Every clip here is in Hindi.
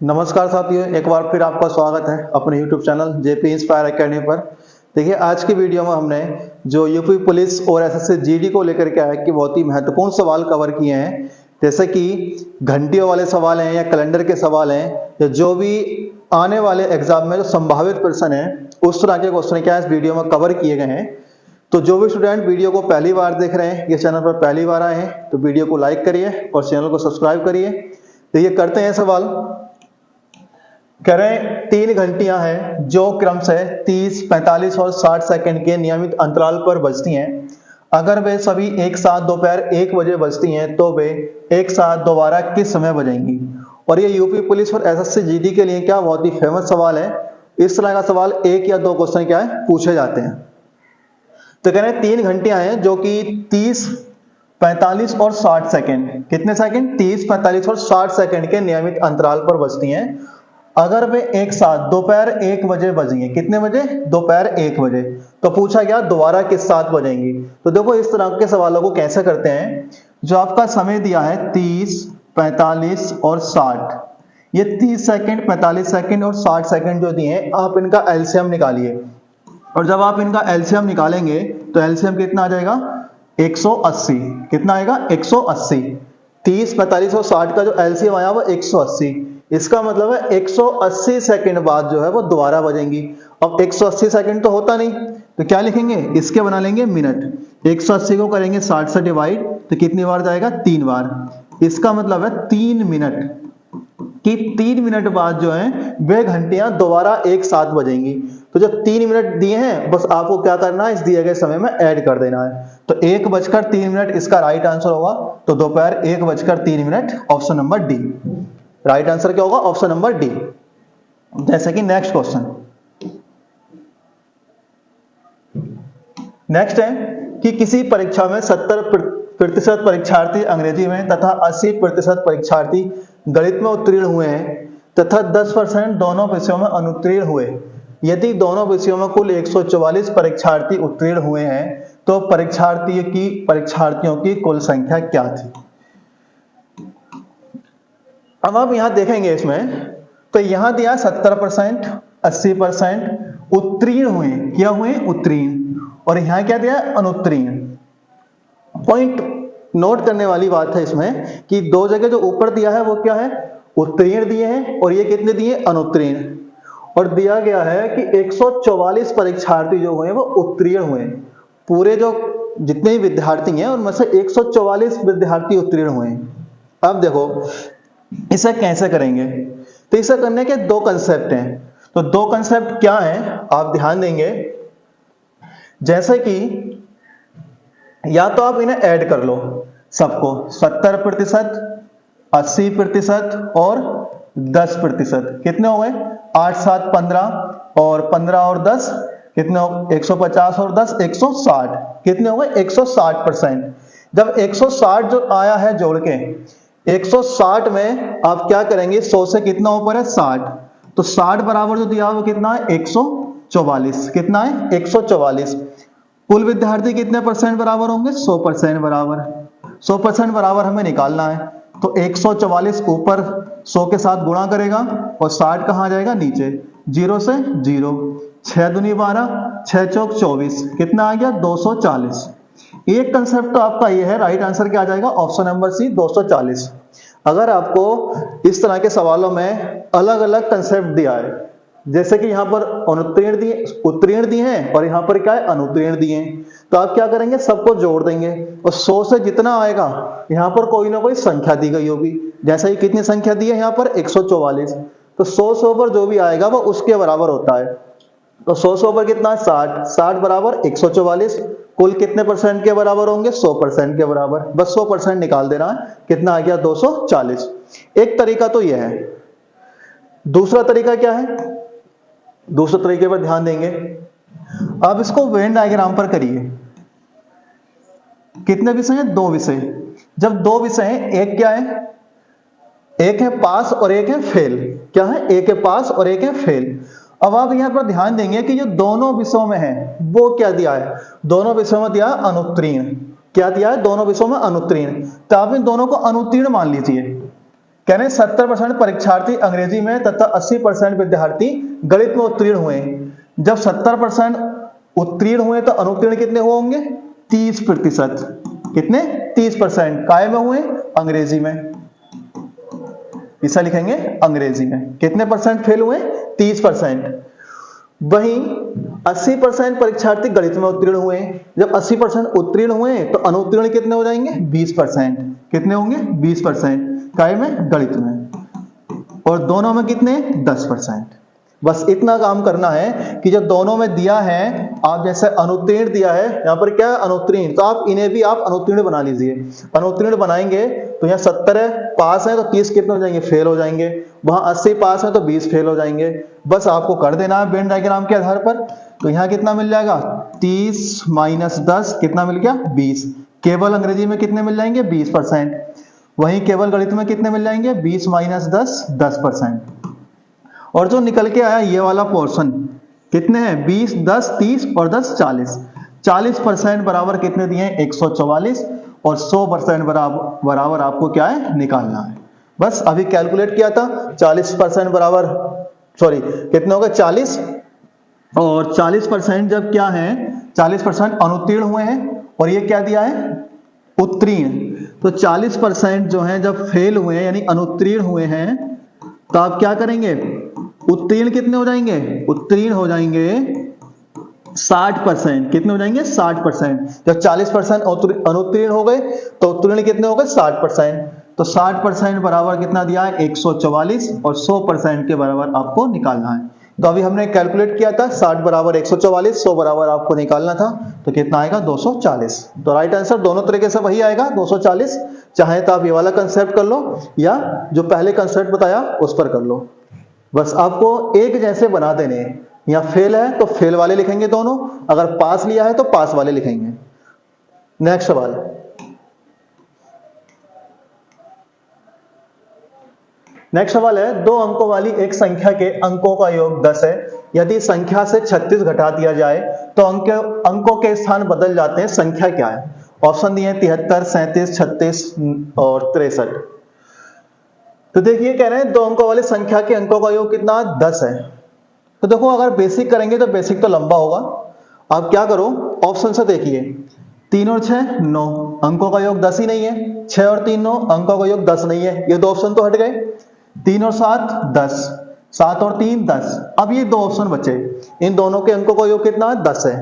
नमस्कार साथियों, एक बार फिर आपका स्वागत है अपने YouTube channel JP inspire academy पर। देखिए, आज की वीडियो में हमने जो यूपी पुलिस और एसएससी जीडी को लेकर के आया कि बहुत ही महत्वपूर्ण सवाल कवर किए हैं, जैसे कि घंटियों वाले सवाल हैं या कैलेंडर के सवाल हैं या जो भी आने वाले एग्जाम में जो संभावित प्रश्न है उस तरह के क्वेश्चन क्या इस वीडियो में कवर किए गए हैं। तो जो भी स्टूडेंट वीडियो को पहली बार देख रहे हैं, ये चैनल पर पहली बार आए हैं, तो वीडियो को लाइक करिए और चैनल को सब्सक्राइब करिए। तो ये करते हैं सवाल। कह रहे हैं 3 घंटियां हैं जो क्रम से 30, 45 और 60 सेकंड के नियमित अंतराल पर बजती हैं। अगर वे सभी एक साथ दोपहर 1 बजे बजती हैं तो वे एक साथ दोबारा किस समय बजेंगी। और ये यूपी पुलिस और एसएससी जीडी के लिए क्या बहुत ही फेमस सवाल है। इस तरह का सवाल 1 या 2 क्वेश्चन क्या है पूछे जाते हैं। तो कह रहे हैं 3 घंटियां हैं जो कि 30, 45 और 60 सेकंड, कितने सेकंड, 30, 45 और 60 सेकंड के नियमित अंतराल पर बजती हैं। अगर वे एक साथ दोपहर 1 बजे बजेंगे, कितने बजे, दोपहर 1 बजे, तो पूछा गया दोबारा किस साथ बजेंगी। तो देखो, इस तरह के सवालों को कैसे करते हैं। जो आपका समय दिया है 30, 45 और 60, ये 30 सेकंड, 45 सेकंड और 60 सेकंड जो दिए हैं, आप इनका एलसीएम निकालिए। और जब आप इनका एलसीएम निकालेंगे तो एलसीएम कितना आ जाएगा, 180। कितना आएगा, 180। 30, 45 और 60 का जो एलसीएम आया वो 180। इसका मतलब है 180 सेकंड बाद जो है वो दोबारा बजेंगी। अब 180 सेकंड तो होता नहीं, तो क्या लिखेंगे, इसके बना लेंगे मिनट। 180 को करेंगे 60 से डिवाइड, तो कितनी बार जाएगा, 3 बार। इसका मतलब है 3 मिनट कि 3 मिनट बाद जो है वे घंटियां दोबारा एक साथ बजेंगी। तो जो 3 मिनट दिए हैं, बस आपको क्या करना है, इस दिए गए समय में ऐड कर देना है। तो 1:03 इसका राइट आंसर होगा। तो दोपहर 1:03, option number D. Right answer क्या होगा, ऑप्शन नंबर डी। जैसे कि नेक्स्ट क्वेश्चन, नेक्स्ट है कि किसी परीक्षा में 70% परीक्षार्थी अंग्रेजी में तथा 80% परीक्षार्थी गणित में उत्तीर्ण हुए हैं तथा 10% दोनों विषयों में अनुत्तीर्ण हुए। यदि दोनों विषयों में कुल 144 परीक्षार्थी उत्तीर्ण हुए हैं तो परीक्षार्थियों की कुल संख्या क्या थी। अब आप यहां देखेंगे इसमें, तो यहां दिया 70%, 80% उत्तीर्ण हुए, क्या हुए, उत्तीर्ण, और यहां क्या दिया, अनुत्तीर्ण। पॉइंट नोट करने वाली बात है इसमें कि 2 जगह जो ऊपर दिया है वो क्या है, उत्तीर्ण दिए हैं, और ये कितने दिए, अनुत्तीर्ण। और दिया गया है कि 144 परीक्षार्थी जो हुए वो उत्तीर्ण हुए। पूरे जो जितने विद्यार्थी हैं उनमें से 144 विद्यार्थी उत्तीर्ण हुए। अब देखो इसे कैसे करेंगे। तो इसे करने के 2 कंसेप्ट हैं। तो 2 कंसेप्ट क्या हैं, आप ध्यान देंगे। जैसे कि या तो आप इन्हें ऐड कर लो सबको, 70%, 80% और 10%, कितने हो गए, 8, 7, 15, और 15 और 10 कितने हो, 150 और 10 160, कितने हो गए, 160%। जब 160 जो आया है जोड़ के, 160 में आप क्या करेंगे, 100 से कितना ऊपर है, 60, तो 60 बराबर जो दिया वो कितना है, 144। कितना है, 144। कुल विद्यार्थी कितने परसेंट बराबर होंगे, 100% बराबर। 100% बराबर हमें निकालना है, तो 144 ऊपर 100 के साथ गुणा करेगा और 60 कहां जाएगा, नीचे, 0 से 0, 6 दूनी 12, 6 चौक 24, कितना आ गया, 240। एक कंसेप्ट तो आपका ये है, राइट आंसर क्या आ जाएगा, ऑप्शन नंबर सी, 240। अगर आपको इस तरह के सवालों में अलग अलग कंसेप्ट दिया है, जैसे कि यहां पर उत्तीर्ण दिए हैं और यहां पर क्या है, अनुत्तीर्ण दिए हैं, तो आप क्या करेंगे, सबको जोड़ देंगे और 100 से जितना आएगा यहां पर कोई ना कोई संख्या दी गई होगी। जैसे ही कितनी संख्या दी है यहां पर, 144, तो 100 से ऊपर जो भी आएगा वो उसके बराबर होता है। तो 100 से ऊपर कितना, 60, 60 बराबर 144। कुल कितने परसेंट के बराबर होंगे, 100% के बराबर। बस 100% निकाल देना है, कितना आ गया, 240। एक तरीका तो यह है। दूसरा तरीका क्या है, दूसरे तरीके पर ध्यान देंगे। अब इसको वेन डायग्राम पर करिए। कितने विषय हैं, 2 विषय। जब 2 विषय हैं, एक क्या है, एक है पास और एक है फेल। क्या है, एक है पास और एक है फेल। अब आप यहां पर ध्यान देंगे कि जो दोनों विषयों में है वो क्या दिया है, दोनों विषयों में दिया अनुत्तीर्ण। क्या दिया है, दोनों विषयों में अनुत्तीर्ण। तो आप इन दोनों को अनुत्तीर्ण मान लीजिए। कह रहे 70% परीक्षार्थी अंग्रेजी में तथा 80% विद्यार्थी गणित में उत्तीर्ण हुए। जब 70% उत्तीर्ण हुए तो अनुत्तीर्ण कितने होंगे? 30%। कितने? 30%। काय में हुए? अंग्रेजी में। ऐसा लिखेंगे अंग्रेजी में। कितने परसेंट फेल हुए? 30%। वहीं 80% परीक्षार्थी गणित में उत्तीर्ण हुए। जब 80% उत्तीर्ण हुए तो अनुत्तीर्ण कितने हो जाएंगे? 20%। कितने होंगे? 20%। काय में? गणित में। और दोनों में कितने? 10%। बस इतना काम करना है कि जब दोनों में दिया है, आप जैसे अनुत्तीर्ण दिया है, यहां पर क्या है? अनुत्तीर्ण, तो आप इन्हें भी आप अनुत्तीर्ण बना लीजिए। अनुत्तीर्ण बनाएंगे तो यहाँ 70 पास है तो 30 कितने हो जाएंगे? फेल हो जाएंगे। वहां 80 पास है तो 20 फेल हो जाएंगे। बस आपको कर देना है वेन डायग्राम के आधार पर। तो यहाँ कितना मिल जाएगा? 30 माइनस 10 कितना मिल गया? 20। केवल अंग्रेजी में कितने मिल जाएंगे? 20%। वहीं केवल गणित में कितने मिल जाएंगे? 20 माइनस 10 10%। और जो निकल के आया ये वाला पोर्शन कितने हैं? 20, 10, 30 और 10 40। 40% बराबर कितने दिए हैं? 144। और 100% बराबर आपको क्या है? निकालना है। बस अभी कैलकुलेट किया था। 40% बराबर, सॉरी कितने हो गए? 40। और 40% जब क्या है? 40% अनुत्तीर्ण हुए हैं और ये क्या दिया है? उत्तीर्ण। तो 40% जो है जब फेल हुए हैं यानी अनुत्तीर्ण हुए हैं तो आप क्या करेंगे? उत्तीर्ण कितने हो जाएंगे? उत्तीर्ण हो जाएंगे 60%। कितने हो जाएंगे? 60%। जब 40% अनुत्तीर्ण हो गए तो उत्तीर्ण कितने हो गए? 60%। तो 60% बराबर कितना दिया है? 144। और 100% के बराबर आपको निकालना है। तो अभी हमने कैलकुलेट किया था 60 बराबर 144, 100 बराबर आपको निकालना था। तो कितना आएगा? 240। तो राइट आंसर दोनों तरीके से वही आएगा, 240। चाहे तो आप ये वाला कंसेप्ट कर लो या जो पहले कंसेप्ट बताया उस पर कर लो। बस आपको एक जैसे बना देने हैं। या फेल है तो फेल वाले लिखेंगे दोनों, अगर पास लिया है तो पास वाले लिखेंगे। नेक्स्ट सवाल, नेक्स्ट सवाल है 2 अंकों वाली एक संख्या के अंकों का योग 10 है। यदि संख्या से 36 घटा दिया जाए तो अंकों के स्थान बदल जाते हैं। संख्या क्या है? ऑप्शन दिए 73, 37, 36 और 63। तो देखिए कह रहे हैं 2 अंकों वाली संख्या के अंकों का योग कितना? 10 है। तो देखो अगर बेसिक करेंगे तो बेसिक तो लंबा होगा। आप क्या करो, ऑप्शन से देखिए 3 और 6 9, अंकों का योग 10 ही नहीं है। 6 और 3 9, अंकों का योग 10 नहीं है। ये 2 ऑप्शन तो हट गए। 3 और 7 10, 7 और 3 10। अब ये 2 ऑप्शन बचे, इन दोनों के अंकों का योग कितना? 10 है।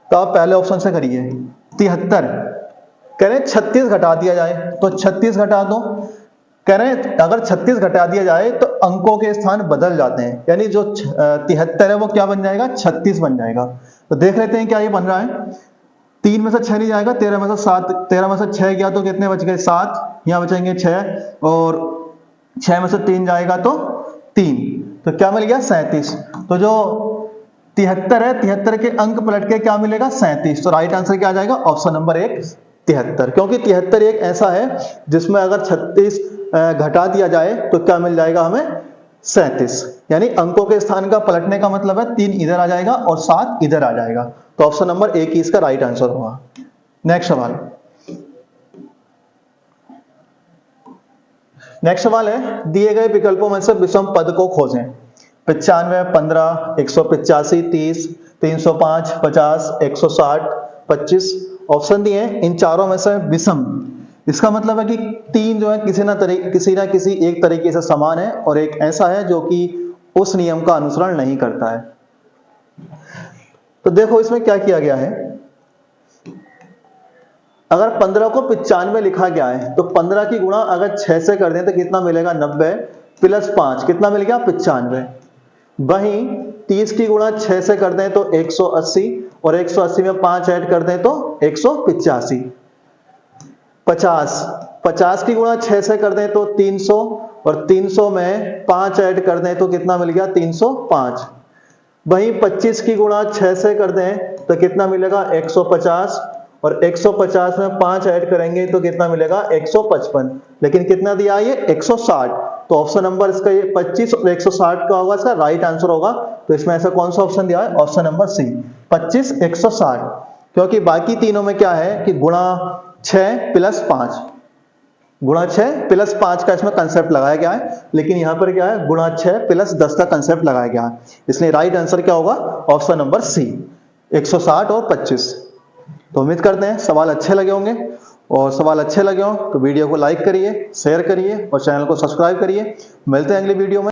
तो आप पहले ऑप्शन से करिए 73। कह रहे हैं 36 घटा दिया जाए तो 36 घटा दो। कह रहे हैं अगर 36 घटा दिया जाए तो अंकों के स्थान बदल जाते हैं, यानी जो 73 है वो क्या बन जाएगा? 36 बन जाएगा। तो देख लेते हैं क्या ये बन रहा है। 3 में से 6 नहीं जाएगा, 13 में से 7, 13 में से 6 गया तो कितने बच गए? 7। यहाँ बचेंगे 6 और 6 में से 3 जाएगा तो 3, तो क्या मिल गया? 37। तो जो 73 है, 73 के अंक पलट के क्या मिलेगा? 37। तो राइट आंसर क्या आ जाएगा? Option number 1 73। क्योंकि 73 एक ऐसा है जिसमें अगर 36 घटा दिया जाए तो क्या मिल जाएगा हमें? 37। यानी अंकों के स्थान का पलटने का मतलब है 3 इधर आ जाएगा और 7 इधर आ जाएगा। तो ऑप्शन नंबर 1 ही इसका राइट आंसर होगा। नेक्स्ट सवाल, नेक्स्ट सवाल है दिए गए विकल्पों में से विषम पद को खोजें। 95, 15, 185, 30, 305, 50, 160, 25 ऑप्शन दिए हैं। इन चारों में से विषम, इसका मतलब है कि 3 जो है किसी ना किसी एक तरीके से समान है और एक ऐसा है जो कि उस नियम का अनुसरण नहीं करता है। तो देखो इसमें क्या किया गया है। अगर 15 को 95 लिखा गया है तो 15 की गुणा अगर 6 से कर दें तो कितना मिलेगा? 90 प्लस 5 कितना मिल गया? 95। वहीं 30 की गुणा 6 से कर दें तो 180 और 180 में 5 ऐड कर दें तो 185। 50 की गुणा 6 से कर दें तो 300 और 300 में 5 ऐड कर दें तो कितना मिल गया? 305। वहीं 25 की गुणा 6 से कर दें तो कितना मिलेगा? 150 और 150 में 5 ऐड करेंगे तो कितना मिलेगा? 155। लेकिन कितना दिया है ये? 160। तो ऑप्शन नंबर इसका ये 25 और 160 का होगा, इसका राइट आंसर होगा। तो इसमें ऐसा कौन सा ऑप्शन दिया है? Option number C 25 160। क्योंकि बाकी तीनों में क्या है कि गुणा 6 प्लस 5। गुणा 6 प्लस 5 का इसमें कंसेप्ट लगाया गया है, लेकिन यहां पर क्या है, गुणा 6 प्लस 10 का कंसेप्ट लगाया गया है। इसलिए राइट आंसर क्या होगा, ऑप्शन नंबर सी, 160 और 25। तो उम्मीद करते हैं सवाल अच्छे लगे होंगे, और सवाल अच्छे लगे हो तो वीडियो को लाइक करिए, शेयर करिए और चैनल को सब्सक्राइब करिए। मिलते हैं अगली वीडियो में।